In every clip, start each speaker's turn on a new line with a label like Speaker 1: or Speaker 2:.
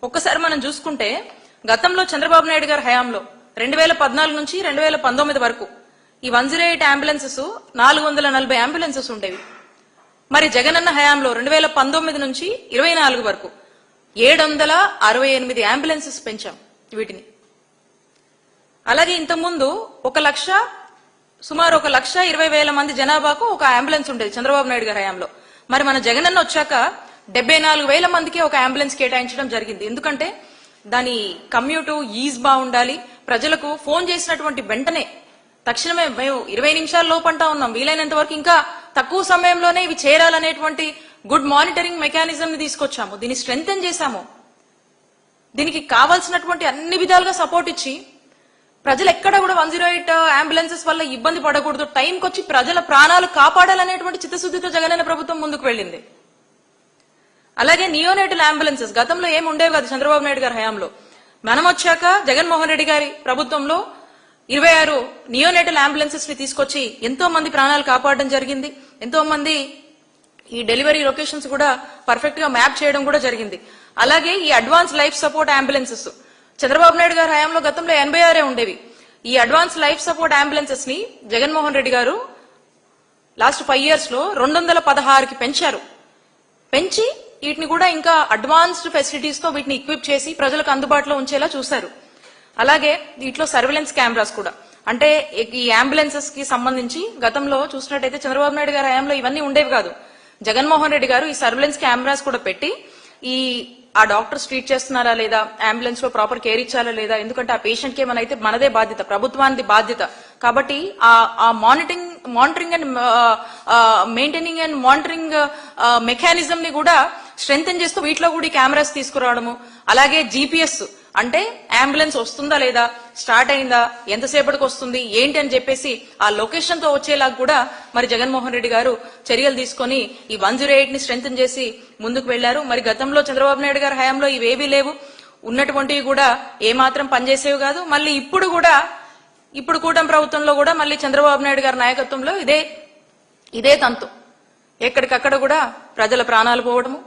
Speaker 1: ఒక్కసారి మనం చూసుకుంటే గతంలో చంద్రబాబు నాయుడు గారి హయాంలో 2014 నుంచి 2019 వరకు ఈ 108 అంబులెన్సెస్ 440 అంబులెన్సెస్ ఉండేవి. మరి జగనన్న హయాంలో 2019 నుంచి 24 వరకు 768 అంబులెన్సెస్ పెంచాం వీటిని. అలాగే ఇంతకుముందు సుమారు 1,20,000 మంది జనాభాకు ఒక అంబులెన్స్ ఉండేది చంద్రబాబు నాయుడు గారి హయాంలో. మరి మన జగనన్న వచ్చాక 74,000 మందికి ఒక అంబులెన్స్ కేటాయించడం జరిగింది. ఎందుకంటే దాని కమ్యూట్ ఈజ్ బాగుండాలి, ప్రజలకు ఫోన్ చేసినటువంటి వెంటనే తక్షణమే మేము 20 నిమిషాల లోపంటా ఉన్నాం, వీలైనంత వరకు ఇంకా తక్కువ సమయంలోనే ఇవి చేరాలనేటువంటి గుడ్ మానిటరింగ్ మెకానిజం ని తీసుకొచ్చాము. దీన్ని స్ట్రెంగ్తెన్ చేశాము. దీనికి కావాల్సినటువంటి అన్ని విధాలుగా సపోర్ట్ ఇచ్చి ప్రజలు ఎక్కడ కూడా 108 అంబులెన్సెస్ వల్ల ఇబ్బంది పడకూడదు, టైంకి వచ్చి ప్రజల ప్రాణాలు కాపాడాలనేటువంటి చిత్తశుద్ధితో జగనన్న ప్రభుత్వం ముందుకు వెళ్ళింది. అలాగే నియోనేటల్ అంబులెన్సెస్ గతంలో ఏమి ఉండేవి కాదు చంద్రబాబు నాయుడు గారి హయాంలో. మనం వచ్చాక జగన్మోహన్ రెడ్డి గారి ప్రభుత్వంలో 26 నియోనేటల్ అంబులెన్సెస్ ని తీసుకొచ్చి ఎంతో మంది ప్రాణాలు కాపాడడం జరిగింది. ఎంతో మంది ఈ డెలివరీ లొకేషన్స్ కూడా పర్ఫెక్ట్ గా మ్యాప్ చేయడం కూడా జరిగింది. అలాగే ఈ advance life support ambulances Chandrababu Naidu గారి హయాంలో గతంలో 86 ఉండేవి. ఈ అడ్వాన్స్ లైఫ్ సపోర్ట్ అంబులెన్సెస్ ని జగన్మోహన్ రెడ్డి గారు లాస్ట్ 5 years లో 216కి పెంచారు. పెంచి వీటిని కూడా ఇంకా అడ్వాన్స్డ్ ఫెసిలిటీస్ తో వీటిని ఎక్విప్ చేసి ప్రజలకు అందుబాటులో ఉంచేలా చూశారు. అలాగే వీటిలో సర్వేలెన్స్ కెమెరాస్ కూడా, అంటే ఈ అంబులెన్సెస్ కి సంబంధించి గతంలో చూసినట్టయితే చంద్రబాబు నాయుడు గారి హయాంలో ఇవన్నీ ఉండేవి కాదు. జగన్మోహన్ రెడ్డి గారు ఈ సర్వేలెన్స్ కెమెరాస్ కూడా పెట్టి ఆ డాక్టర్స్ ట్రీట్ చేస్తున్నారా లేదా, అంబులెన్స్ లో ప్రాపర్ కేర్ ఇచ్చారా లేదా, ఎందుకంటే ఆ పేషెంట్ కి ఏమైనా అయితే మనదే బాధ్యత, ప్రభుత్వానికి బాధ్యత. కాబట్టి ఆ monitoring and maintaining and monitoring mechanism ని కూడా స్ట్రెంగ్తెన్ చేస్తూ వీటిలో కూడా ఈ కెమెరాస్ తీసుకురావడము. అలాగే జీపీఎస్, అంటే అంబులెన్స్ వస్తుందా లేదా, స్టార్ట్ అయిందా, ఎంతసేపటికి వస్తుంది ఏంటి అని చెప్పేసి ఆ లొకేషన్ తో వచ్చేలా కూడా మరి జగన్మోహన్ రెడ్డి గారు చర్యలు తీసుకొని ఈ 108 ని స్ట్రెంగ్తెన్ చేసి ముందుకు వెళ్లారు. మరి గతంలో చంద్రబాబు నాయుడు గారి హయాంలో ఇవేవీ లేవు, ఉన్నటువంటివి కూడా ఏమాత్రం పనిచేసేవి కాదు. మళ్ళీ ఇప్పుడు కూటమి ప్రభుత్వంలో కూడా మళ్ళీ చంద్రబాబు నాయుడు గారి నాయకత్వంలో ఇదే తంతు. ఎక్కడికక్కడ కూడా ప్రజల ప్రాణాలు పోవడము,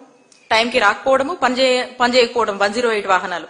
Speaker 1: టైంకి రాకపోవడము, పనిచేయకపోవడం 108 వాహనాలు.